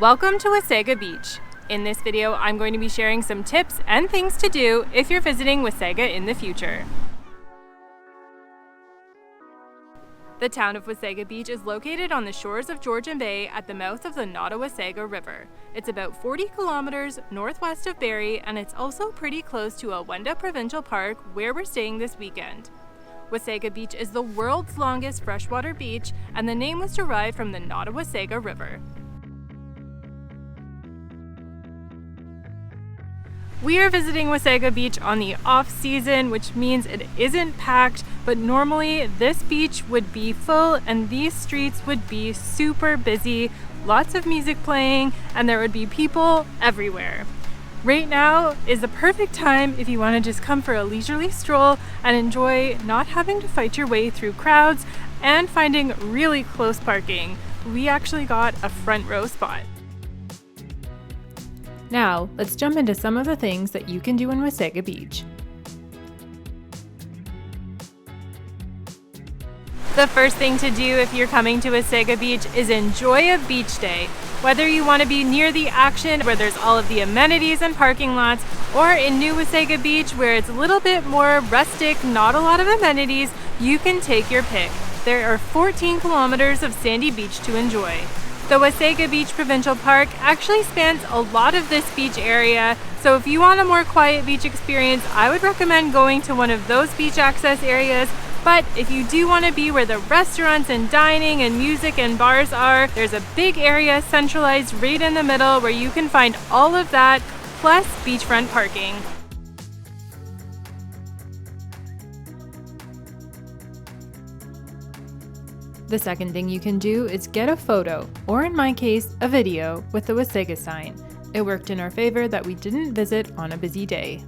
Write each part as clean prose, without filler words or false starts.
Welcome to Wasaga Beach. In this video, I'm going to be sharing some tips and things to do if you're visiting Wasaga in the future. The town of Wasaga Beach is located on the shores of Georgian Bay at the mouth of the Wasaga River. It's about 40 kilometers northwest of Barrie, and it's also pretty close to Awenda Provincial Park, where we're staying this weekend. Wasaga Beach is the world's longest freshwater beach, and the name was derived from the Wasaga River. We are visiting Wasaga Beach on the off-season, which means it isn't packed, but normally this beach would be full and these streets would be super busy, lots of music playing, and there would be people everywhere. Right now is the perfect time if you want to just come for a leisurely stroll and enjoy not having to fight your way through crowds and finding really close parking. We actually got a front row spot. Now, let's jump into some of the things that you can do in Wasaga Beach. The first thing to do if you're coming to Wasaga Beach is enjoy a beach day. Whether you want to be near the action where there's all of the amenities and parking lots, or in New Wasaga Beach where it's a little bit more rustic, not a lot of amenities, you can take your pick. There are 14 kilometers of sandy beach to enjoy. The Wasaga Beach Provincial Park actually spans a lot of this beach area, so if you want a more quiet beach experience, I would recommend going to one of those beach access areas. But if you do want to be where the restaurants and dining and music and bars are, there's a big area centralized right in the middle where you can find all of that, plus beachfront parking. The second thing you can do is get a photo, or in my case, a video, with the Wasaga sign. It worked in our favor that we didn't visit on a busy day.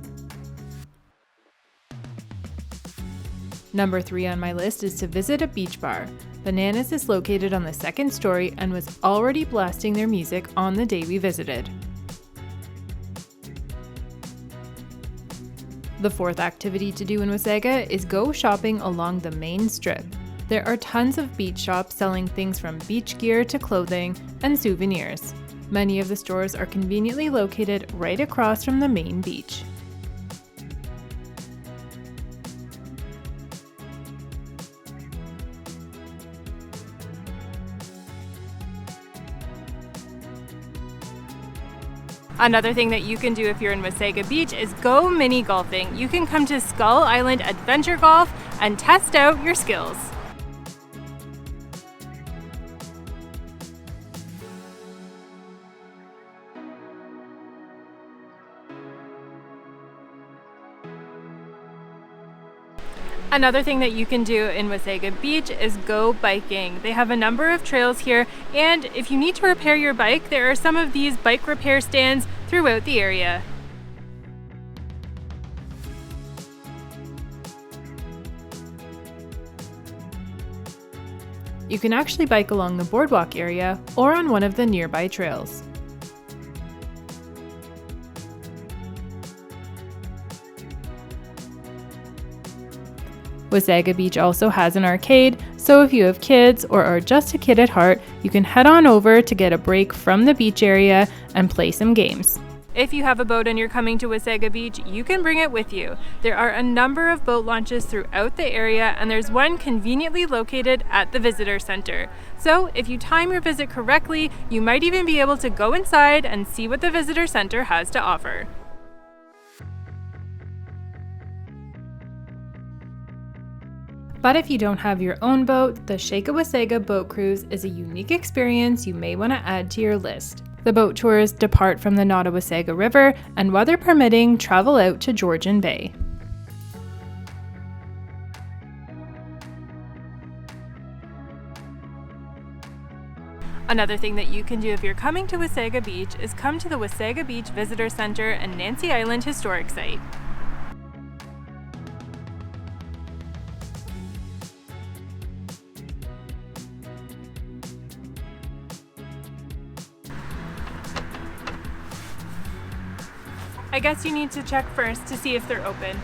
Number 3 on my list is to visit a beach bar. Bananas is located on the second story and was already blasting their music on the day we visited. The fourth activity to do in Wasaga is go shopping along the main strip. There are tons of beach shops selling things from beach gear to clothing and souvenirs. Many of the stores are conveniently located right across from the main beach. Another thing that you can do if you're in Wasaga Beach is go mini golfing. You can come to Skull Island Adventure Golf and test out your skills. Another thing that you can do in Wasaga Beach is go biking. They have a number of trails here, and if you need to repair your bike, there are some of these bike repair stands throughout the area. You can actually bike along the Boardwalk area or on one of the nearby trails. Wasaga Beach also has an arcade, so if you have kids or are just a kid at heart, you can head on over to get a break from the beach area and play some games. If you have a boat and you're coming to Wasaga Beach, you can bring it with you. There are a number of boat launches throughout the area, and there's one conveniently located at the visitor center. So if you time your visit correctly, you might even be able to go inside and see what the visitor center has to offer. But if you don't have your own boat, the Shake a Wasaga boat cruise is a unique experience you may want to add to your list. The boat tours depart from the Wasaga River and, weather permitting, travel out to Georgian Bay. Another thing that you can do if you're coming to Wasaga Beach is come to the Wasaga Beach Visitor Center and Nancy Island Historic Site. I guess you need to check first to see if they're open.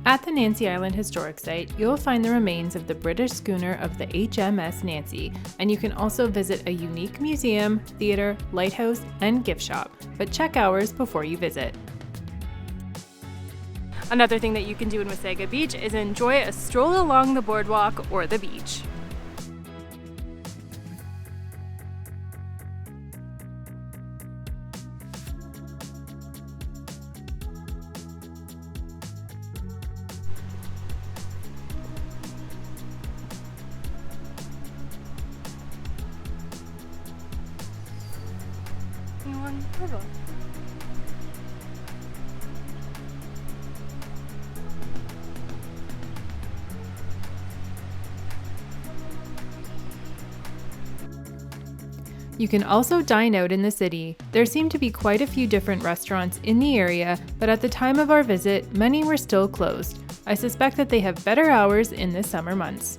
At the Nancy Island Historic Site, you'll find the remains of the British schooner of the HMS Nancy, and you can also visit a unique museum, theater, lighthouse, and gift shop, but check hours before you visit. Another thing that you can do in Wasaga Beach is enjoy a stroll along the boardwalk or the beach. You can also dine out in the city. There seem to be quite a few different restaurants in the area, but at the time of our visit, many were still closed. I suspect that they have better hours in the summer months.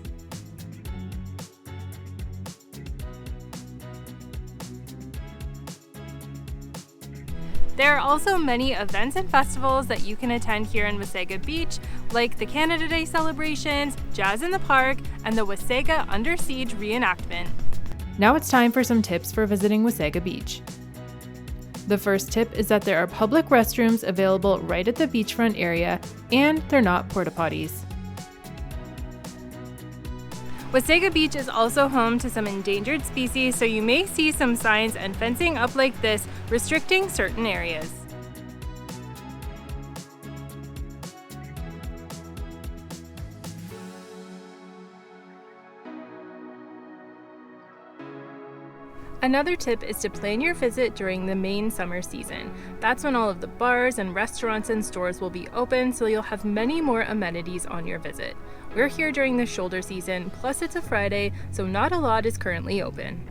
There are also many events and festivals that you can attend here in Wasaga Beach, like the Canada Day celebrations, Jazz in the Park, and the Wasaga Under Siege reenactment. Now it's time for some tips for visiting Wasaga Beach. The first tip is that there are public restrooms available right at the beachfront area, and they're not porta potties. Wasaga Beach is also home to some endangered species, so you may see some signs and fencing up like this restricting certain areas. Another tip is to plan your visit during the main summer season. That's when all of the bars and restaurants and stores will be open, so you'll have many more amenities on your visit. We're here during the shoulder season, plus it's a Friday, so not a lot is currently open.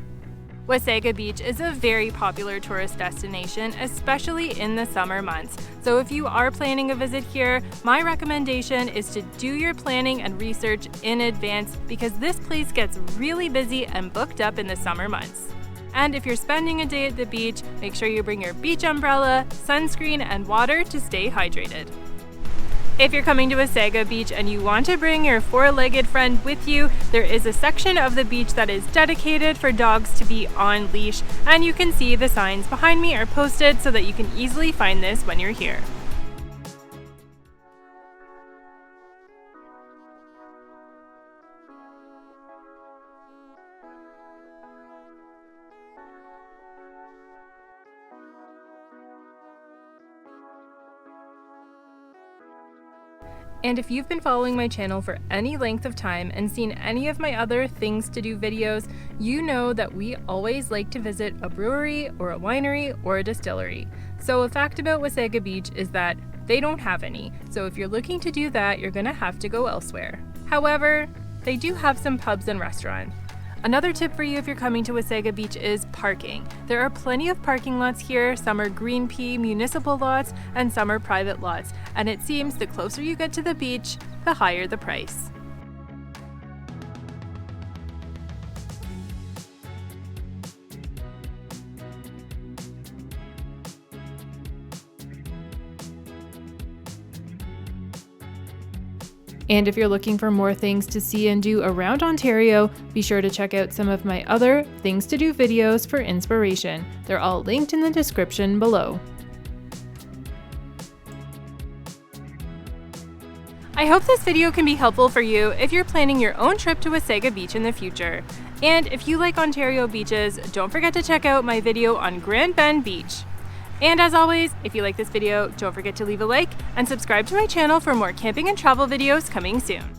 Wasaga Beach is a very popular tourist destination, especially in the summer months. So if you are planning a visit here, my recommendation is to do your planning and research in advance, because this place gets really busy and booked up in the summer months. And if you're spending a day at the beach, make sure you bring your beach umbrella, sunscreen, and water to stay hydrated. If you're coming to Wasaga Beach and you want to bring your four-legged friend with you, there is a section of the beach that is dedicated for dogs to be on leash, and you can see the signs behind me are posted so that you can easily find this when you're here. And if you've been following my channel for any length of time and seen any of my other things to do videos, you know that we always like to visit a brewery or a winery or a distillery. So a fact about Wasaga Beach is that they don't have any, so if you're looking to do that, you're gonna have to go elsewhere. However, they do have some pubs and restaurants. Another tip for you if you're coming to Wasaga Beach is parking. There are plenty of parking lots here. Some are Green Pea municipal lots and some are private lots. And it seems the closer you get to the beach, the higher the price. And if you're looking for more things to see and do around Ontario, be sure to check out some of my other things to do videos for inspiration. They're all linked in the description below. I hope this video can be helpful for you if you're planning your own trip to Wasaga Beach in the future. And if you like Ontario beaches, don't forget to check out my video on Grand Bend Beach. And as always, if you like this video, don't forget to leave a like and subscribe to my channel for more camping and travel videos coming soon.